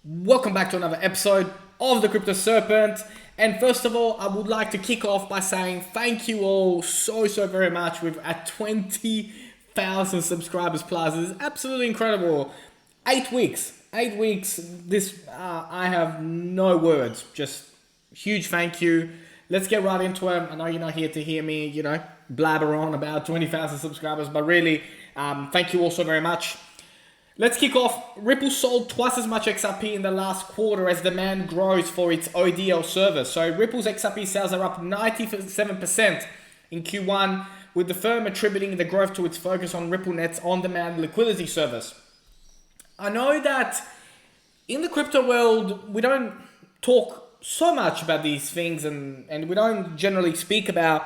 Welcome back to another episode of the Crypto Serpent. And first of all, I would like to kick off by saying thank you all so very much. We're at 20,000 subscribers plus. It is absolutely incredible. 8 weeks. This I have no words. Just huge thank you. Let's get right into it. I know you're not here to hear me, blabber on about 20,000 subscribers, but really, thank you all so very much. Let's kick off. Ripple sold twice as much XRP in the last quarter as demand grows for its ODL service. So Ripple's XRP sales are up 97% in Q1, with the firm attributing the growth to its focus on RippleNet's on-demand liquidity service. I know that in the crypto world, we don't talk so much about these things and we don't generally speak about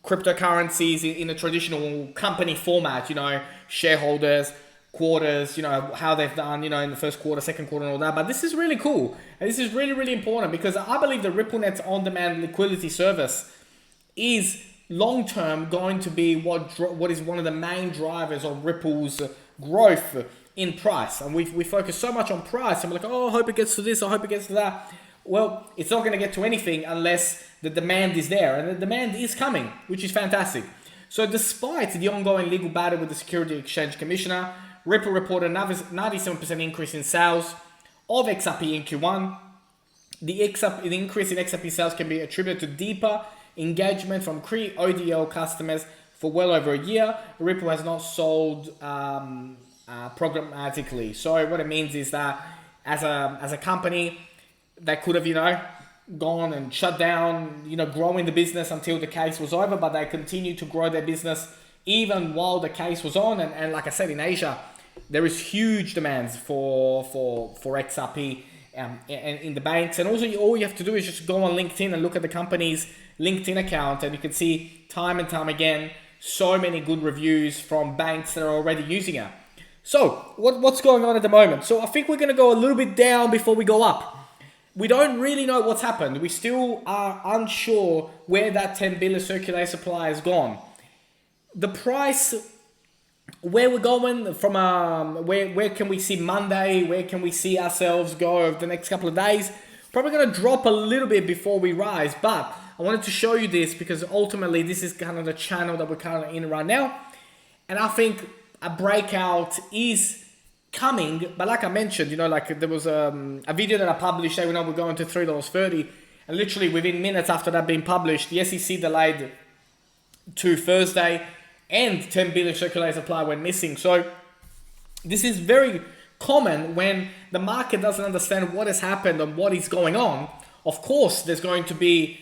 cryptocurrencies in a traditional company format, shareholders, quarters, how they've done, in the first quarter, second quarter and all that. But this is really cool. And this is really important because I believe the RippleNet's on-demand liquidity service is long-term going to be what is one of the main drivers of Ripple's growth in price. And we focus so much on price and we're like, oh, I hope it gets to this, I hope it gets to that. Well, it's not going to get to anything unless the demand is there. And the demand is coming, which is fantastic. So despite the ongoing legal battle with the Security Exchange Commissioner, Ripple reported a 97% increase in sales of XRP in Q1. The increase in XRP sales can be attributed to deeper engagement from ODL customers for well over a year. Ripple has not sold programmatically. So what it means is that as a company, they could have, gone and shut down, growing the business until the case was over, but they continued to grow their business even while the case was on. And like I said, in Asia, there is huge demands for XRP and in the banks. And also, all you have to do is just go on LinkedIn and look at the company's LinkedIn account, and you can see time and time again so many good reviews from banks that are already using it. So what's going on at the moment? So I think we're going to go a little bit down before we go up. We don't really know what's happened. We still are unsure where that 10 billion circulating supply has gone. The price, where we're going from, where can we see Monday? Where can we see ourselves go over the next couple of days? Probably going to drop a little bit before we rise, but I wanted to show you this because ultimately this is kind of the channel that we're kind of in right now. And I think a breakout is coming, but like I mentioned, there was a video that I published, we're going to $3.30, and literally within minutes after that being published, the SEC delayed to Thursday, and 10 billion circulating supply went missing. So this is very common when the market doesn't understand what has happened and what is going on. Of course, there's going to be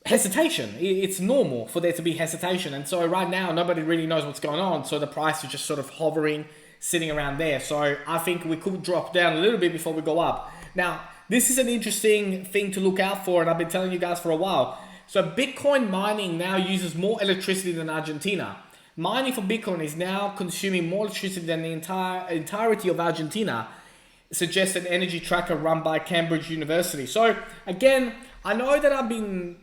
hesitation. It's normal for there to be hesitation. And so right now, nobody really knows what's going on. So the price is just sort of hovering, sitting around there. So I think we could drop down a little bit before we go up. Now, this is an interesting thing to look out for, and I've been telling you guys for a while. So Bitcoin mining now uses more electricity than Argentina. Mining for Bitcoin is now consuming more electricity than the entirety of Argentina, suggests an energy tracker run by Cambridge University. So again, I know that I've been,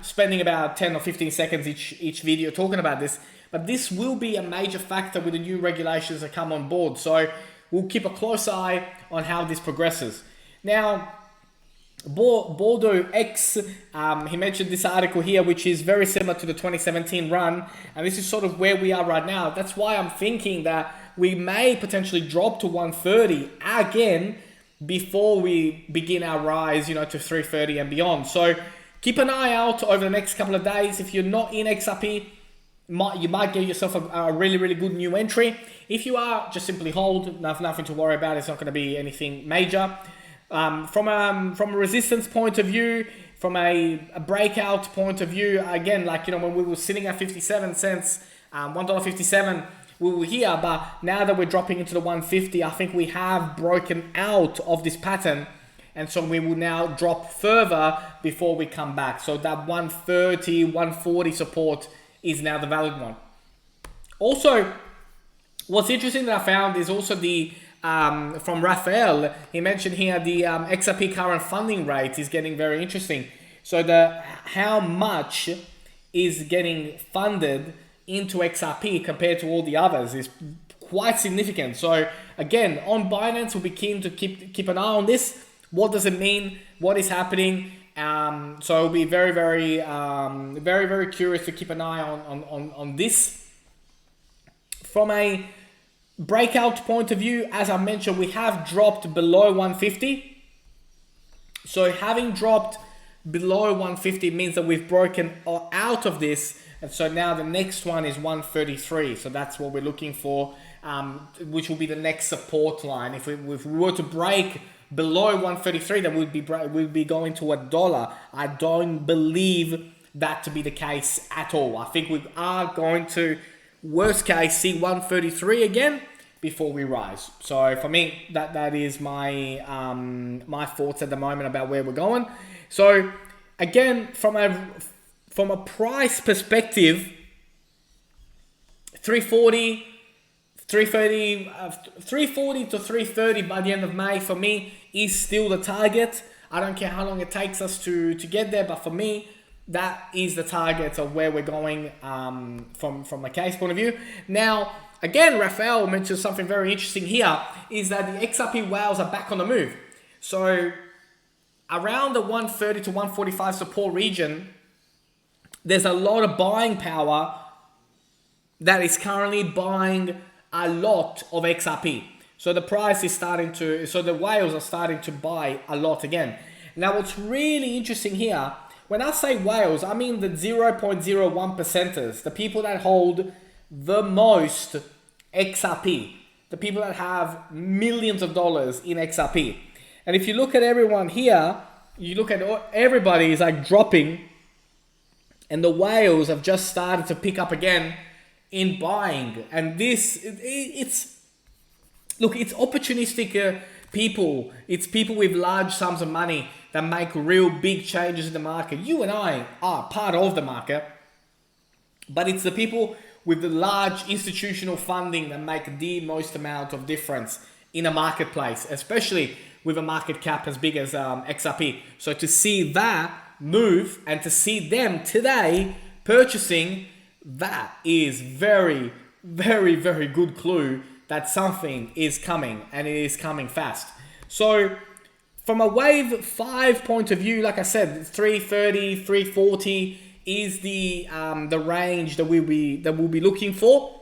spending about 10 or 15 seconds each video talking about this, but this will be a major factor with the new regulations that come on board. So we'll keep a close eye on how this progresses. Now, Bordeaux X, he mentioned this article here, which is very similar to the 2017 run. And this is sort of where we are right now. That's why I'm thinking that we may potentially drop to 130 again before we begin our rise, to 330 and beyond. So keep an eye out over the next couple of days. If you're not in XRP, you might get yourself a really good new entry. If you are, just simply hold. Nothing to worry about. It's not going to be anything major. From a resistance point of view, from a breakout point of view, again, when we were sitting at 57 cents, $1.57, we were here, but now that we're dropping into the 150, I think we have broken out of this pattern, and so we will now drop further before we come back. So that 130, 140 support is now the valid one. Also, what's interesting that I found is also from Raphael, he mentioned here the XRP current funding rate is getting very interesting. So how much is getting funded into XRP compared to all the others is quite significant. So again, on Binance, we'll be keen to keep an eye on this. What does it mean? What is happening? So I'll be very, very curious to keep an eye on this. From a breakout point of view, as I mentioned, we have dropped below 150. So having dropped below 150 means that we've broken out of this. And so now the next one is 133. So that's what we're looking for, which will be the next support line. If we were to break below 133, then we'd be going to $1. I don't believe that to be the case at all. I think we are going to, worst case, see 133 again before we rise. So for me, that is my my thoughts at the moment about where we're going. So again, from a price perspective, 340 to 330 by the end of May for me is still the target. I don't care how long it takes us to get there, but for me, that is the target of where we're going from a case point of view. Now, again, Raphael mentioned something very interesting here, is that the XRP whales are back on the move. So around the 130 to 145 support region, there's a lot of buying power that is currently buying a lot of XRP. So the price is so the whales are starting to buy a lot again. Now, what's really interesting here, when I say whales, I mean the 0.01 percenters, the people that hold the most XRP, the people that have millions of dollars in XRP. And if you look at everyone here, you look at everybody is like dropping, and the whales have just started to pick up again in buying. And this, it's opportunistic people. It's people with large sums of money that make real big changes in the market. You and I are part of the market, but it's the people with the large institutional funding that make the most amount of difference in a marketplace, especially with a market cap as big as XRP. So to see that move and to see them today purchasing, that is very good clue that something is coming, and it is coming fast. So from a wave 5 point of view, like I said, 330, 340 is the range that we'll be looking for.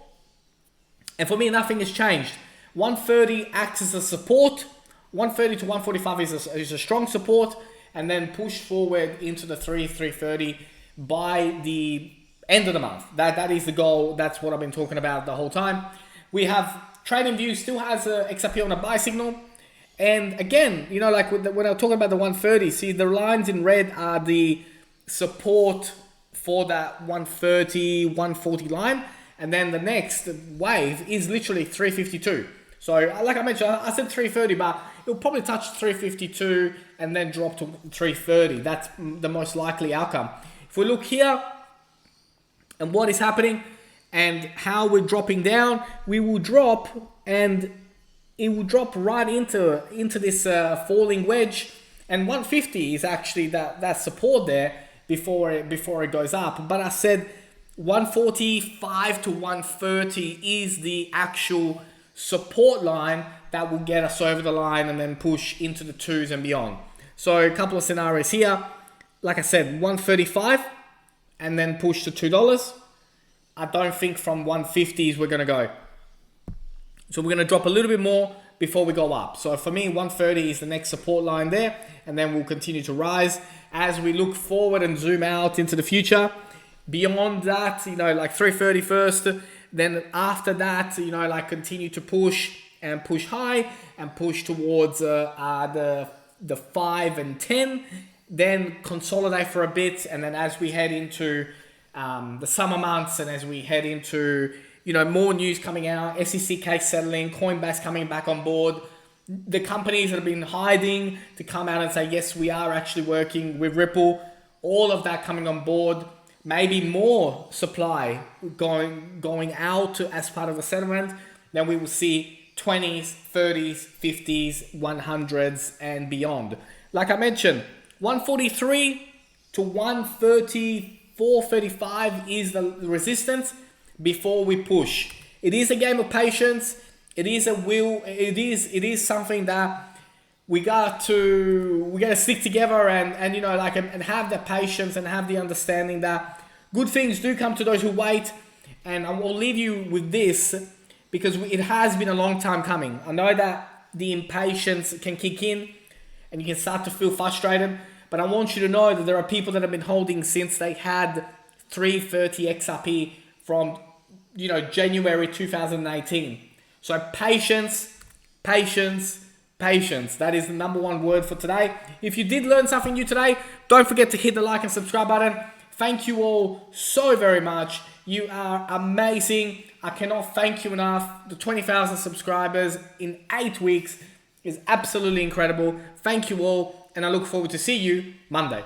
And for me, nothing has changed. 130 acts as a support. 130 to 145 is a strong support, and then push forward into the 330 by the end of the month. That is the goal. That's what I've been talking about the whole time. We have TradingView still has a XRP on a buy signal. And again, you know, like when I'm talking about the 130, see the lines in red are the support for that 130, 140 line. And then the next wave is literally 352. So like I mentioned, I said 330, but it'll probably touch 352 and then drop to 330. That's the most likely outcome. If we look here and what is happening and how we're dropping down, we will drop and it will drop right into this falling wedge. And 150 is actually that support there before it goes up. But I said 145 to 130 is the actual support line that will get us over the line and then push into the 2s and beyond. So a couple of scenarios here. Like I said, 135 and then push to $2. I don't think from 150s we're going to go. So we're going to drop a little bit more before we go up. So for me, 130 is the next support line there, and then we'll continue to rise as we look forward and zoom out into the future. Beyond that, you know, like 330 first, then after that, you know, like continue to push and push high and push towards the 5 and 10, then consolidate for a bit, and then as we head into the summer months and as we head into, you know, more news coming out, SEC case settling, Coinbase coming back on board, the companies that have been hiding to come out and say, yes, we are actually working with Ripple, all of that coming on board, maybe more supply going out as part of the settlement, then we will see 20s, 30s, 50s, 100s and beyond. Like I mentioned, 143 to 134, 35 is the resistance before we push. It is a game of patience. It is a will. It is something that we got to stick together and and have the patience and have the understanding that good things do come to those who wait. And I will leave you with this because it has been a long time coming. I know that the impatience can kick in and you can start to feel frustrated, but I want you to know that there are people that have been holding since they had 330 XRP from January 2018. So patience, patience, patience. That is the number one word for today. If you did learn something new today, don't forget to hit the like and subscribe button. Thank you all so very much. You are amazing. I cannot thank you enough. The 20,000 subscribers in 8 weeks is absolutely incredible. Thank you all, and I look forward to see you Monday.